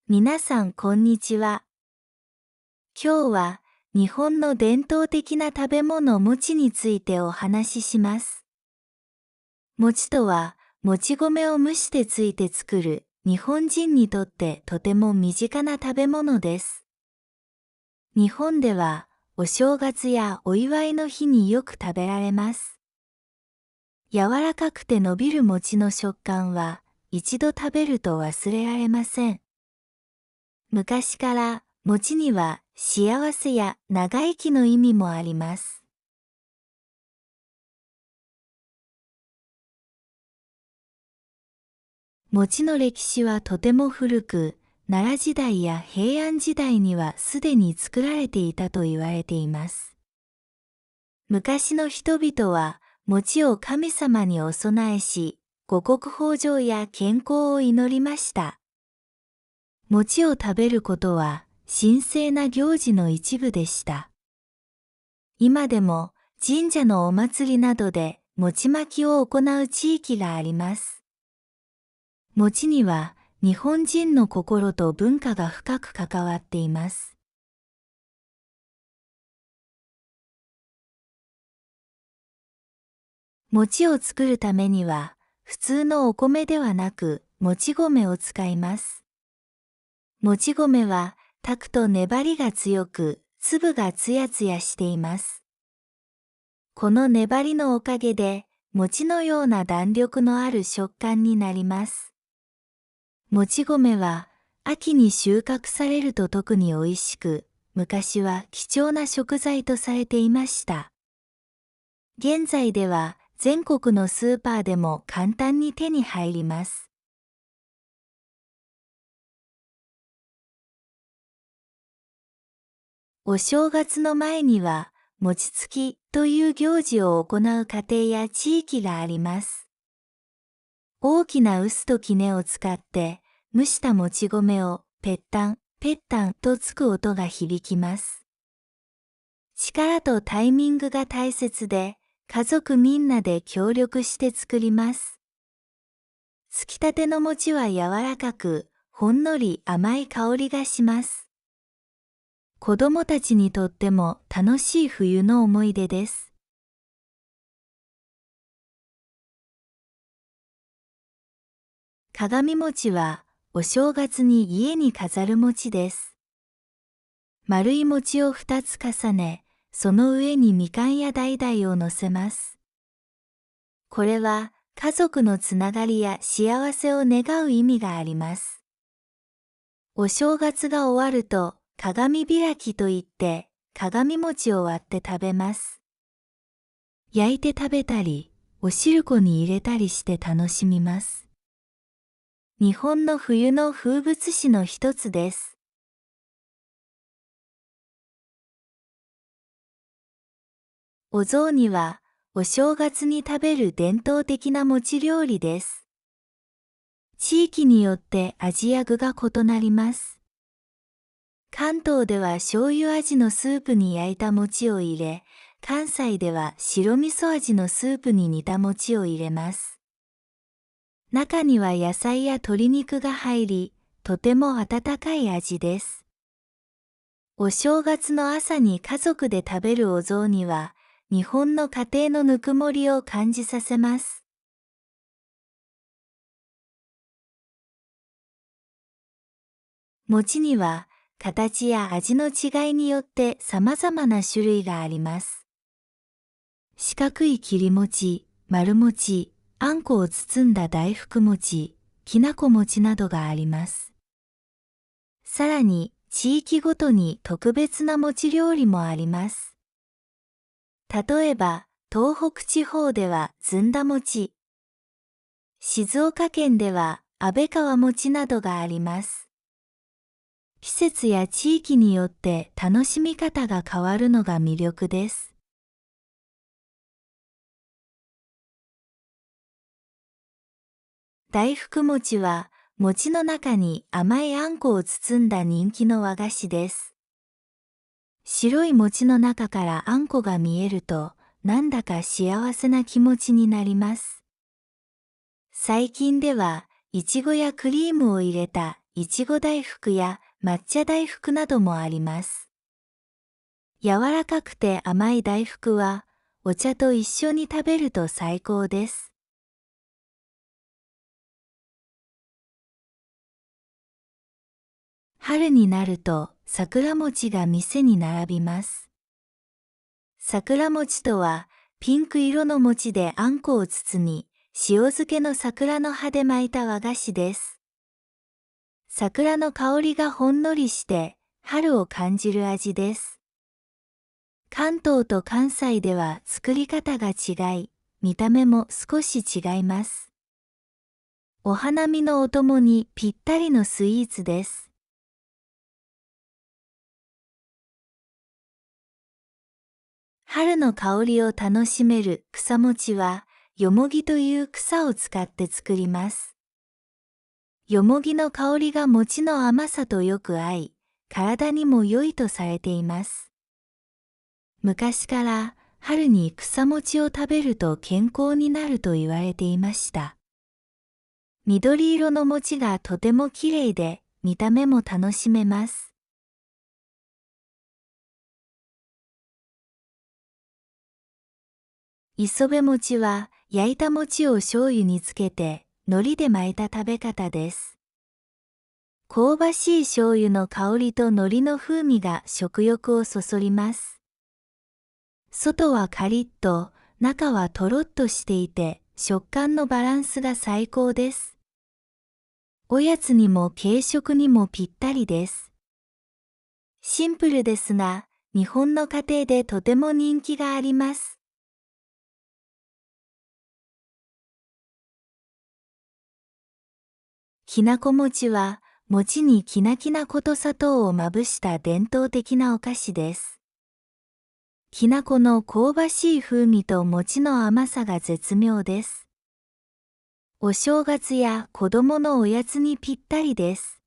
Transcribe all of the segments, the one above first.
皆さんこんにちは。今日は日本の伝統的な食べ物餅についてお話しします。餅とは、もち米を蒸してついて作る日本人にとってとても身近な食べ物です。日本ではお正月やお祝いの日によく食べられます。柔らかくて伸びる餅の食感は一度食べると忘れられません。昔から餅には幸せや長生きの意味もあります。餅の歴史はとても古く、奈良時代や平安時代にはすでに作られていたと言われています。昔の人々は餅を神様にお供えし、五穀豊穣や健康を祈りました。餅を食べることは神聖な行事の一部でした。今でも神社のお祭りなどで餅まきを行う地域があります。餅には日本人の心と文化が深く関わっています。餅を作るためには普通のお米ではなくもち米を使います。もち米は炊くと粘りが強く、粒がつやつやしています。この粘りのおかげで、餅のような弾力のある食感になります。もち米は秋に収穫されると特に美味しく、昔は貴重な食材とされていました。現在では全国のスーパーでも簡単に手に入ります。お正月の前には、餅つきという行事を行う家庭や地域があります。大きな臼と杵を使って、蒸したもち米をぺったん、ぺったんとつく音が響きます。力とタイミングが大切で、家族みんなで協力して作ります。つきたての餅は柔らかく、ほんのり甘い香りがします。子供たちにとっても楽しい冬の思い出です。鏡餅はお正月に家に飾る餅です。丸い餅を2つ重ね、その上にみかんや橙を乗せます。これは家族のつながりや幸せを願う意味があります。お正月が終わると鏡開きといって、鏡餅を割って食べます。焼いて食べたり、お汁粉に入れたりして楽しみます。日本の冬の風物詩の一つです。お雑煮はお正月に食べる伝統的な餅料理です。地域によって味や具が異なります。関東では醤油味のスープに焼いた餅を入れ、関西では白味噌味のスープに煮た餅を入れます。中には野菜や鶏肉が入り、とても温かい味です。お正月の朝に家族で食べるお雑煮は、日本の家庭のぬくもりを感じさせます。餅には、形や味の違いによって様々な種類があります。四角い切り餅、丸餅、あんこを包んだ大福餅、きなこ餅などがあります。さらに、地域ごとに特別な餅料理もあります。例えば、東北地方ではずんだ餅、静岡県では安倍川餅などがあります。季節や地域によって楽しみ方が変わるのが魅力です。大福餅は、餅の中に甘いあんこを包んだ人気の和菓子です。白い餅の中からあんこが見えると、なんだか幸せな気持ちになります。最近では、いちごやクリームを入れたいちご大福や抹茶大福などもあります。柔らかくて甘い大福は、お茶と一緒に食べると最高です。春になると桜餅が店に並びます。桜餅とは、ピンク色の餅であんこを包み、塩漬けの桜の葉で巻いた和菓子です。桜の香りがほんのりして、春を感じる味です。関東と関西では作り方が違い、見た目も少し違います。お花見のお供にぴったりのスイーツです。春の香りを楽しめる草餅は、よもぎという草を使って作ります。よもぎの香りが餅の甘さとよく合い、体にも良いとされています。昔から春に草餅を食べると健康になると言われていました。緑色の餅がとても綺麗で、見た目も楽しめます。磯辺餅は焼いた餅を醤油につけて海苔で巻いた食べ方です。香ばしい醤油の香りと海苔の風味が食欲をそそります。外はカリッと、中はとろっとしていて、食感のバランスが最高です。おやつにも軽食にもぴったりです。シンプルですが、日本の家庭でとても人気があります。きなこ餅は、餅にきなきな粉と砂糖をまぶした伝統的なお菓子です。きなこの香ばしい風味と餅の甘さが絶妙です。お正月や子供のおやつにぴったりです。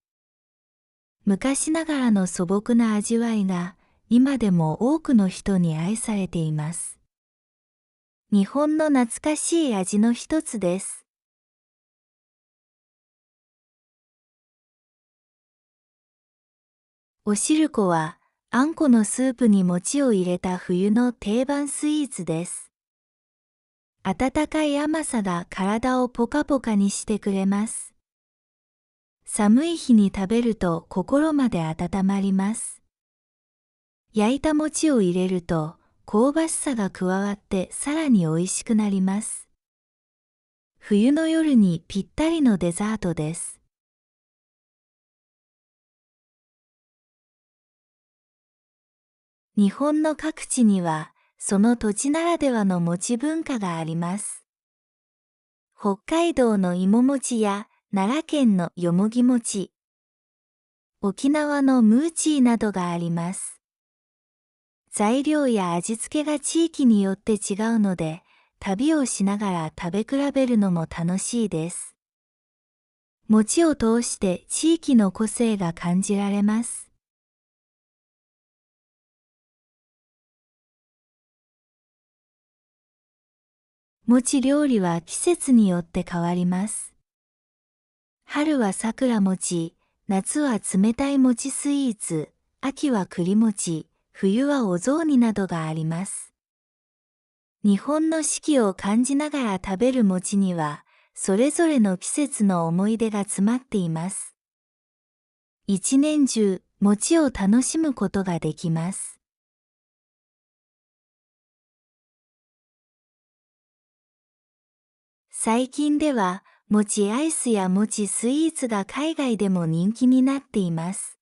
昔ながらの素朴な味わいが、今でも多くの人に愛されています。日本の懐かしい味の一つです。おしるこは、あんこのスープに餅を入れた冬の定番スイーツです。温かい甘さが体をポカポカにしてくれます。寒い日に食べると心まで温まります。焼いた餅を入れると香ばしさが加わってさらに美味しくなります。冬の夜にぴったりのデザートです。日本の各地にはその土地ならではの餅文化があります。北海道の芋餅や奈良県のよもぎ餅、沖縄のムーチーなどがあります。材料や味付けが地域によって違うので、旅をしながら食べ比べるのも楽しいです。餅を通して地域の個性が感じられます。餅料理は季節によって変わります。春は桜餅、夏は冷たい餅スイーツ、秋は栗餅、冬はお雑煮などがあります。日本の四季を感じながら食べる餅には、それぞれの季節の思い出が詰まっています。一年中、餅を楽しむことができます。最近では、餅アイスや餅スイーツが海外でも人気になっています。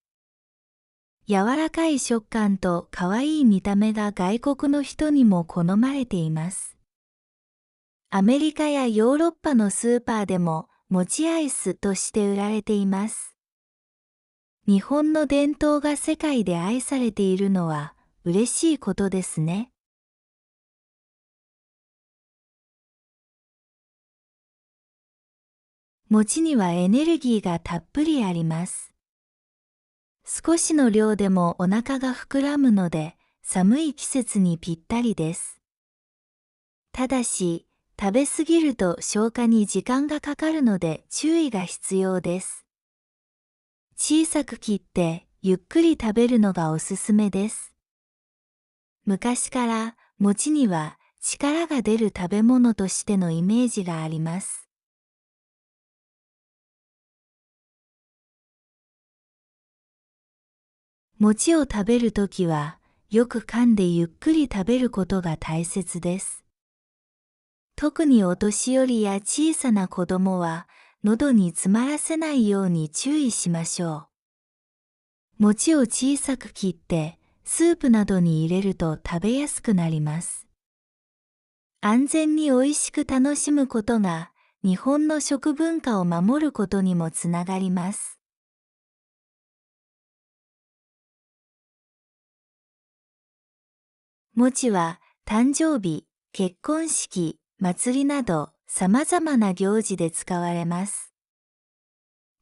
柔らかい食感と可愛い見た目が外国の人にも好まれています。アメリカやヨーロッパのスーパーでも餅アイスとして売られています。日本の伝統が世界で愛されているのは嬉しいことですね。餅にはエネルギーがたっぷりあります。少しの量でもお腹が膨らむので、寒い季節にぴったりです。ただし、食べ過ぎると消化に時間がかかるので注意が必要です。小さく切ってゆっくり食べるのがおすすめです。昔から餅には力が出る食べ物としてのイメージがあります。餅を食べるときは、よく噛んでゆっくり食べることが大切です。特にお年寄りや小さな子供は、喉に詰まらせないように注意しましょう。餅を小さく切って、スープなどに入れると食べやすくなります。安全に美味しく楽しむことが、日本の食文化を守ることにもつながります。餅は誕生日、結婚式、祭りなど様々な行事で使われます。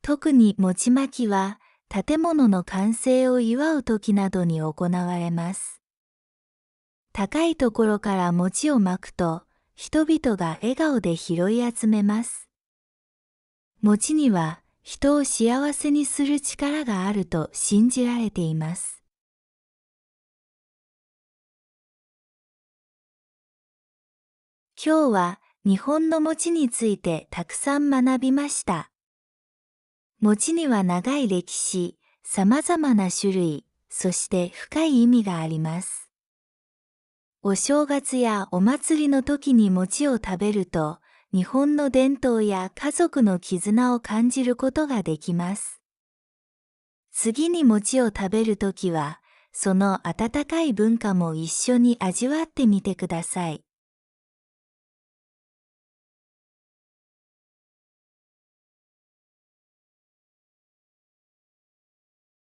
特に餅巻きは建物の完成を祝う時などに行われます。高いところから餅を巻くと人々が笑顔で拾い集めます。餅には人を幸せにする力があると信じられています。今日は日本の餅についてたくさん学びました。餅には長い歴史、様々な種類、そして深い意味があります。お正月やお祭りの時に餅を食べると、日本の伝統や家族の絆を感じることができます。次に餅を食べるときは、その温かい文化も一緒に味わってみてください。